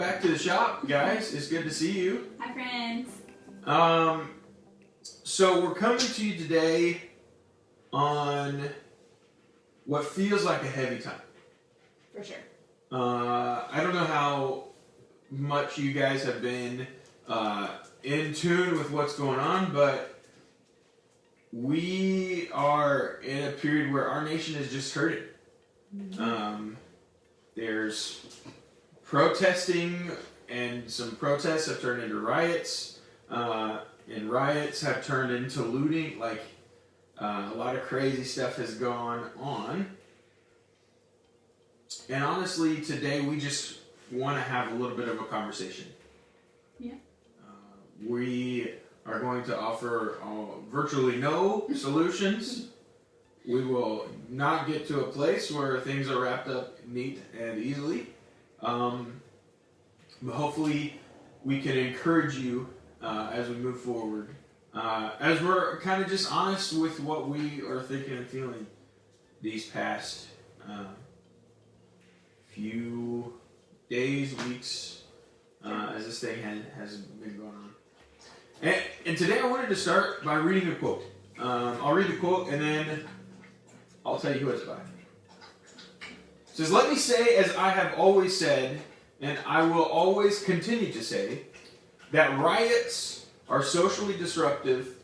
back to the shop, guys. It's good to see you. Hi, friends. So we're coming to you today on what feels like a heavy time. For sure. I don't know how much you guys have been in tune with what's going on, but we are in a period where our nation is just hurting. Mm-hmm. There's protesting, and some protests have turned into riots, and riots have turned into looting. Like, a lot of crazy stuff has gone on. And honestly, today we just want to have a little bit of a conversation. Yeah. We are going to offer virtually no solutions. We will not get to a place where things are wrapped up neat and easily. But hopefully we can encourage you as we move forward. As we're kind of just honest with what we are thinking and feeling these past few days, weeks, as this thing has been going on. And today I wanted to start by reading a quote. I'll read the quote and then I'll tell you who it's by. It says, "Let me say, as I have always said, and I will always continue to say, that riots are socially destructive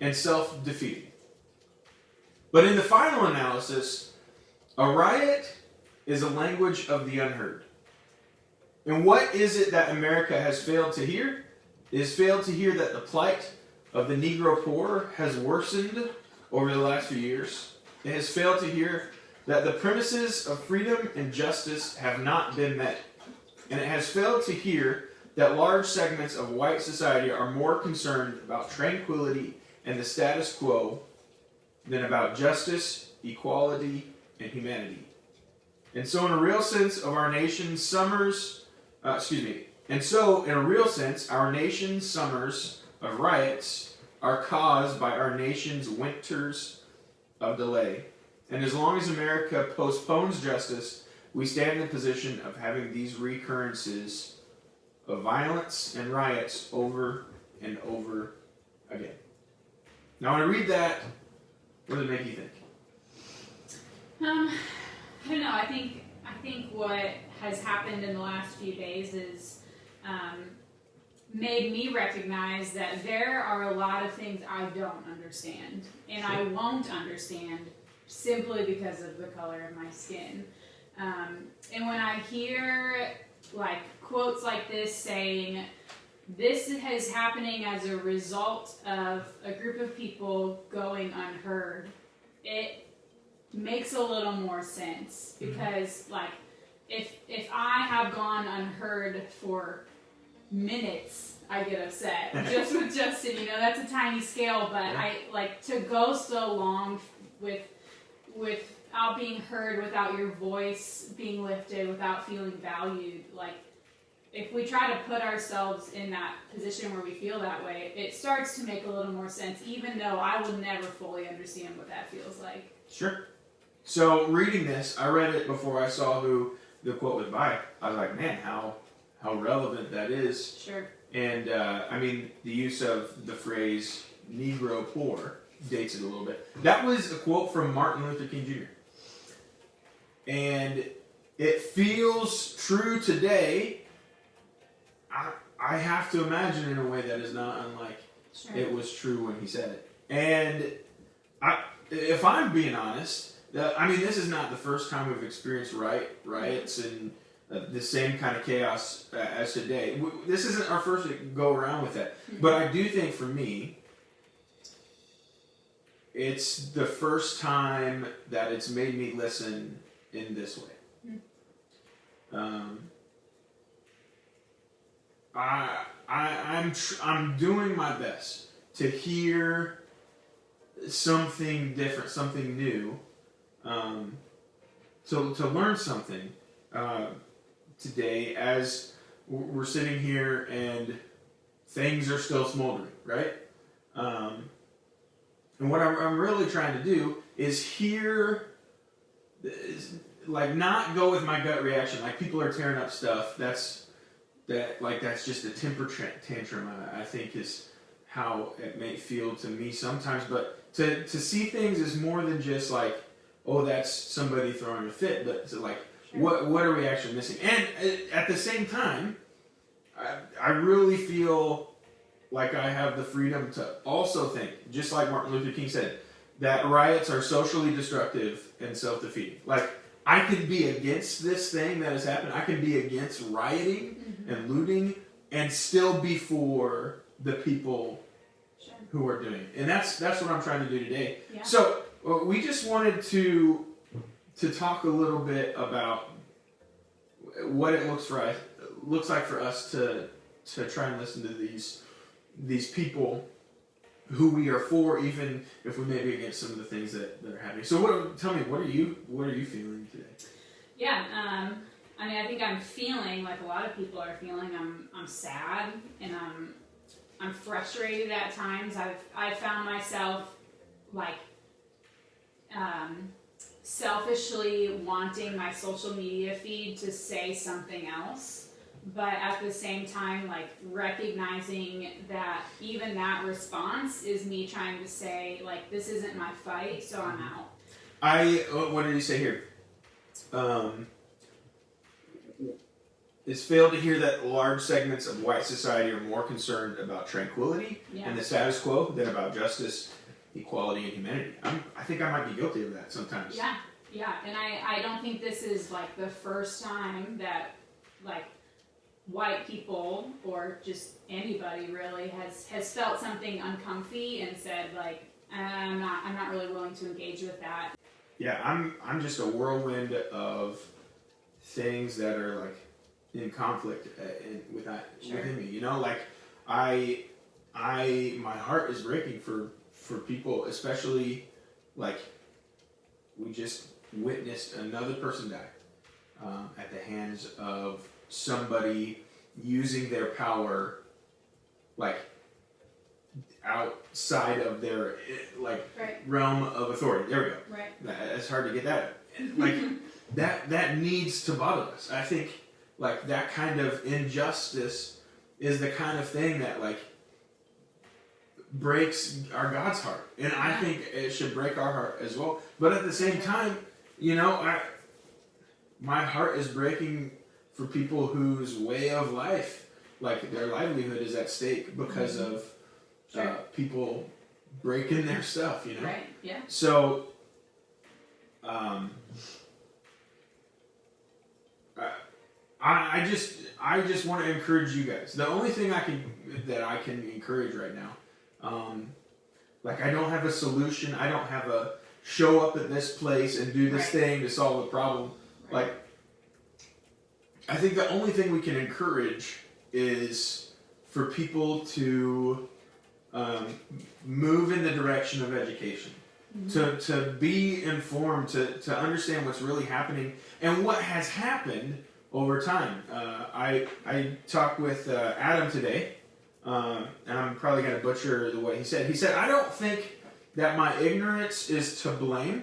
and self-defeating. But in the final analysis, a riot is a language of the unheard. And what is it that America has failed to hear? It has failed to hear that the plight of the Negro poor has worsened over the last few years. It has failed to hear that the premises of freedom and justice have not been met. And it has failed to hear that large segments of white society are more concerned about tranquility and the status quo than about justice, equality, and humanity. And so in a real sense, our nation's summers of riots are caused by our nation's winters of delay. And as long as America postpones justice, we stand in the position of having these recurrences of violence and riots over and over again." Now, when I read that, what does it make you think? I don't know. I think what has happened in the last few days is made me recognize that there are a lot of things I don't understand, and I won't understand simply because of the color of my skin. And when I hear like quotes like this saying, "This is happening as a result of a group of people going unheard," it makes a little more sense, because like if I have gone unheard for minutes, I get upset. Just with Justin, that's a tiny scale, but Yeah. I like to go so long without being heard, without your voice being lifted, without feeling valued. Like, if we try to put ourselves in that position where we feel that way, it starts to make a little more sense, even though I will never fully understand what that feels like. Sure. So reading this, I read it before I saw who the quote was by. I was like, man, how relevant that is. Sure. And the use of the phrase Negro poor dates it a little bit. That was a quote from Martin Luther King Jr. And it feels true today. I have to imagine in a way that is not unlike it was true when he said it. And if I'm being honest, this is not the first time we've experienced riots and the same kind of chaos as today. This isn't our first go around with that. But I do think for me, it's the first time that it's made me listen in this way. I'm doing my best to hear something different, something new, to learn something today as we're sitting here and things are still smoldering, right? And what I'm really trying to do is hear not go with my gut reaction. Like people are tearing up stuff. That's just a temper tantrum. I think is how it may feel to me sometimes. But to see things as more than just like, oh, that's somebody throwing a fit, but to like, Sure. what are we actually missing? And at the same time, I really feel like I have the freedom to also think, just like Martin Luther King said, that riots are socially destructive and self-defeating. Like, I can be against this thing that has happened. I can be against rioting and looting and still be for the people Sure. who are doing it. And that's what I'm trying to do today. Yeah. So we just wanted to talk a little bit about what it looks like for us to try and listen to these people who we are for, even if we may be against some of the things that are happening. So tell me, what are you feeling today? Yeah, I mean, I think I'm feeling like a lot of people are feeling. I'm sad and I'm frustrated at times. I've found myself like selfishly wanting my social media feed to say something else, but at the same time, like recognizing that even that response is me trying to say, like, this isn't my fight, so I'm out. What did he say here? It's failed to hear that large segments of white society are more concerned about tranquility Yeah. and the status quo than about justice, equality, and humanity. I think I might be guilty of that sometimes. Yeah, and I don't think this is like the first time that like white people or just anybody really has felt something uncomfy and said like I'm not really willing to engage with that. Yeah, I'm just a whirlwind of things that are like in conflict within me. You know, like my heart is breaking for people, especially like we just witnessed another person die at the hands of somebody using their power like outside of their like Right. realm of authority. There we go. Right. It's hard to get that. Like that needs to bother us. I think like that kind of injustice is the kind of thing that like breaks our God's heart, and I think it should break our heart as well. But at the same time, you know, my heart is breaking for people whose way of life, like their livelihood, is at stake because of people breaking their stuff. You know, Right. Yeah. so. I just want to encourage you guys. The only thing I can encourage right now, like I don't have a solution. I don't have a show up at this place and do this thing to solve the problem. Right. Like, I think the only thing we can encourage is for people to move in the direction of education. To be informed, to understand what's really happening and what has happened over time. I talked with Adam today, and I'm probably going to butcher the way he said. He said, I don't think that my ignorance is to blame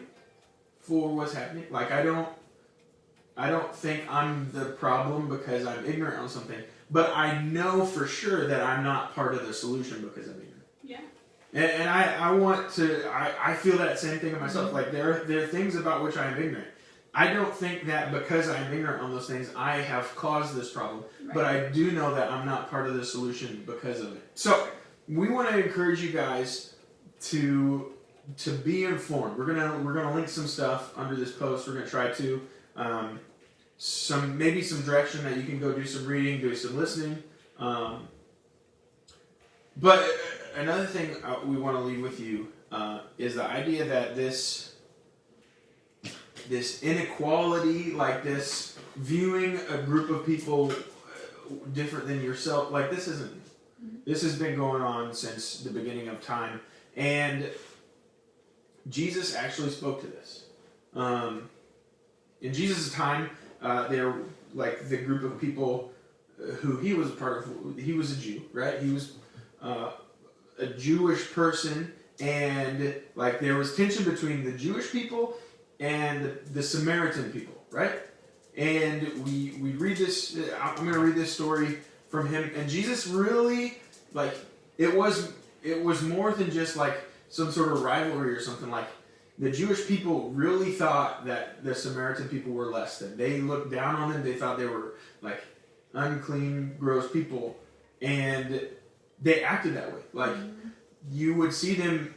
for what's happening. Like, I don't think I'm the problem because I'm ignorant on something, but I know for sure that I'm not part of the solution because I'm ignorant. Yeah. And I feel that same thing in myself. Like there are things about which I am ignorant. I don't think that because I'm ignorant on those things, I have caused this problem. Right. But I do know that I'm not part of the solution because of it. So we want to encourage you guys to be informed. We're gonna link some stuff under this post. We're gonna try to some direction that you can go do some reading, do some listening. But another thing we want to leave with you is the idea that this inequality, like this viewing a group of people different than yourself, like this has been going on since the beginning of time, and Jesus actually spoke to this. In Jesus' time, there like the group of people who he was a part of. He was a Jew, right? He was a Jewish person, and like there was tension between the Jewish people and the Samaritan people. right? And we read this. I'm going to read this story from him. And Jesus really, like, it was more than just like some sort of rivalry or something. Like, the Jewish people really thought that the Samaritan people were less than. They looked down on them. They thought they were like unclean, gross people, and they acted that way. Like, you would see them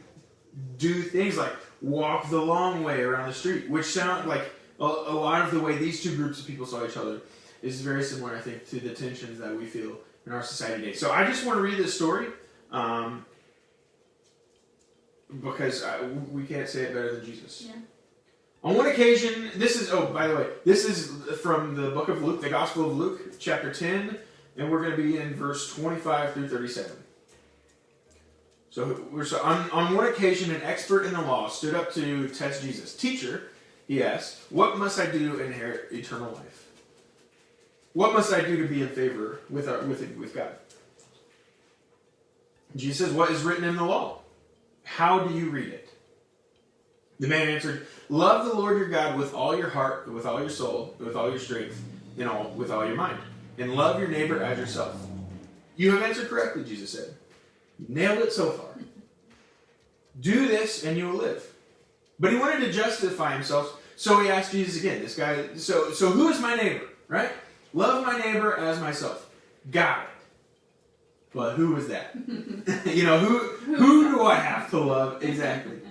do things like walk the long way around the street, which sound like a lot of the way these two groups of people saw each other is very similar, I think, to the tensions that we feel in our society today. So I just want to read this story. Because we can't say it better than Jesus. Yeah. On one occasion, this is from the book of Luke, the Gospel of Luke, chapter 10, and we're going to be in verse 25 through 37. So on one occasion, an expert in the law stood up to test Jesus. "Teacher," he asked, "what must I do to inherit eternal life? What must I do to be in favor with God?" Jesus says, "What is written in the law? How do you read it?" The man answered, "Love the Lord your God with all your heart, with all your soul, with all your strength, and with all your mind. And love your neighbor as yourself." "You have answered correctly," Jesus said. "You nailed it so far. Do this and you will live." But he wanted to justify himself, so he asked Jesus again. This guy, so who is my neighbor, right? Love my neighbor as myself. Got it. But who is that? Who do I have to love exactly?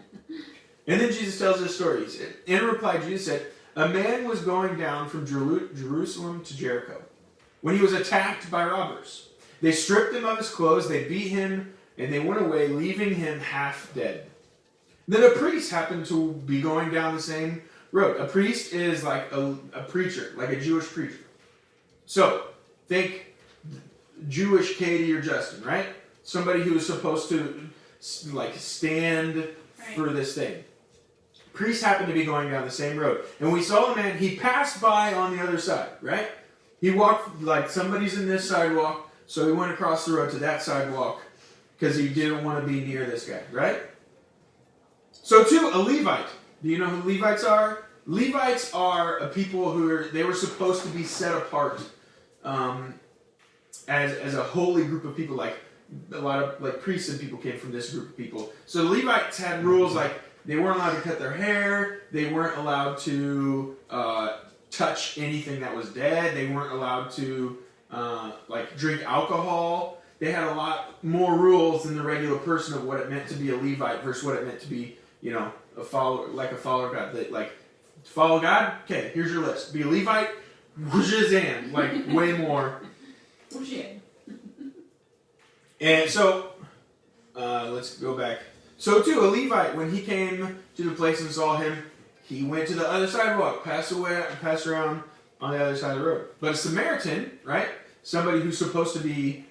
And then Jesus tells this story. In reply, Jesus said, "A man was going down from Jerusalem to Jericho when he was attacked by robbers. They stripped him of his clothes, they beat him, and they went away, leaving him half dead. Then a priest happened to be going down the same road." A priest is like a preacher, like a Jewish preacher. So, think Jewish Katie or Justin, right? Somebody who is supposed to stand for this thing. Priest happened to be going down the same road. And we saw the man, he passed by on the other side, right? He walked like somebody's in this sidewalk, so he went across the road to that sidewalk because he didn't want to be near this guy, right? So too, a Levite. Do you know who Levites are? Levites are a people they were supposed to be set apart as a holy group of people. Like a lot of priests and people came from this group of people. So the Levites had rules like they weren't allowed to cut their hair. They weren't allowed to touch anything that was dead. They weren't allowed to drink alcohol. They had a lot more rules than the regular person of what it meant to be a Levite versus what it meant to be, a follower of God. Follow God? Okay, here's your list. Be a Levite? Shazam! Way more. Oh, shit. And so, let's go back. So too, a Levite, when he came to the place and saw him, he went to the other sidewalk, passed around on the other side of the road. But a Samaritan, right? Somebody who's supposed to be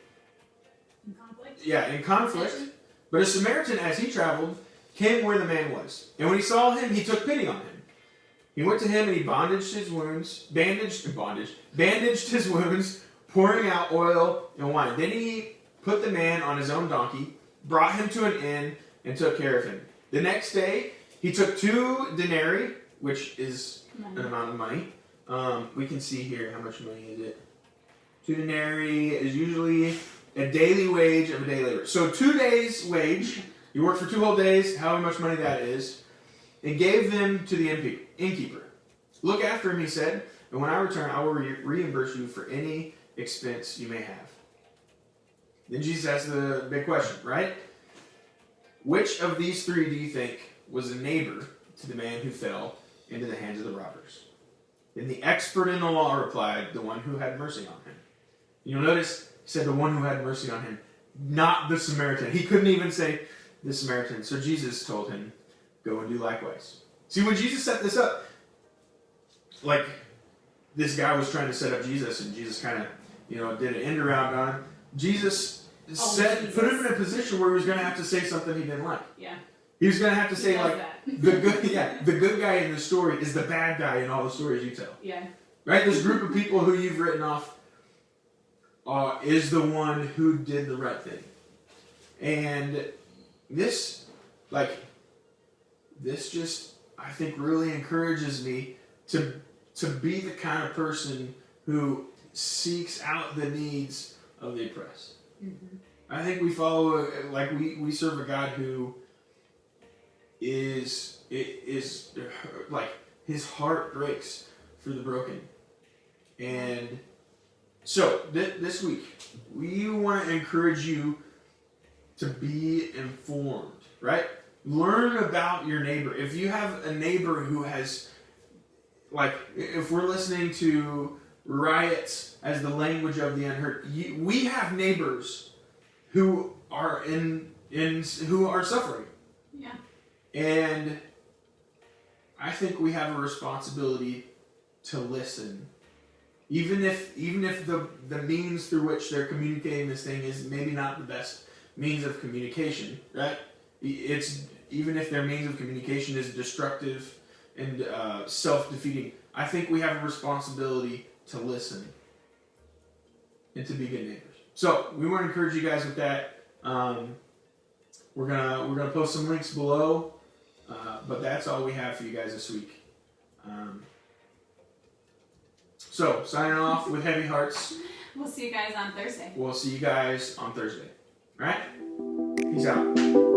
In conflict? Yeah, in conflict. But a Samaritan, as he traveled, came where the man was. And when he saw him, he took pity on him. He went to him and he bandaged his wounds, pouring out oil and wine. Then he put the man on his own donkey, brought him to an inn, and took care of him. The next day, he took 2 denarii, which is an amount of money. We can see here how much money is it. 2 denarii is usually a daily wage of a day labor. So 2 days' wage, you work for 2 whole days, however much money that is, and gave them to the innkeeper. "Look after him," he said, "and when I return, I will reimburse you for any expense you may have." Then Jesus asked the big question, right? Which of these 3 do you think was a neighbor to the man who fell into the hands of the robbers? Then the expert in the law replied, "The one who had mercy on him." You'll notice he said the one who had mercy on him, not the Samaritan. He couldn't even say the Samaritan. So Jesus told him, "Go and do likewise." See, when Jesus set this up, this guy was trying to set up Jesus, and Jesus kind of, did an end around on him. Jesus put him in a position where he was going to have to say something he didn't like. Yeah. He was going to have to say that. the good guy in the story is the bad guy in all the stories you tell. Yeah. Right? This group of people who you've written off is the one who did the right thing. And this just, I think, really encourages me to to be the kind of person who seeks out the needs of the oppressed. Mm-hmm. I think we we serve a God who is like his heart breaks for the broken. And so this week we want to encourage you to be informed, right? Learn about your neighbor. If you have a neighbor who has, like, if we're listening to riots as the language of the unheard, we have neighbors who are who are suffering. Yeah. And I think we have a responsibility to listen. Even if the means through which they're communicating this thing is maybe not the best means of communication, right? It's even if their means of communication is destructive and self-defeating, I think we have a responsibility to listen and to be good neighbors. So we want to encourage you guys with that. We're gonna post some links below, but that's all we have for you guys this week. So signing off with heavy hearts. We'll see you guys on Thursday. We'll see you guys on Thursday. All right? Peace out.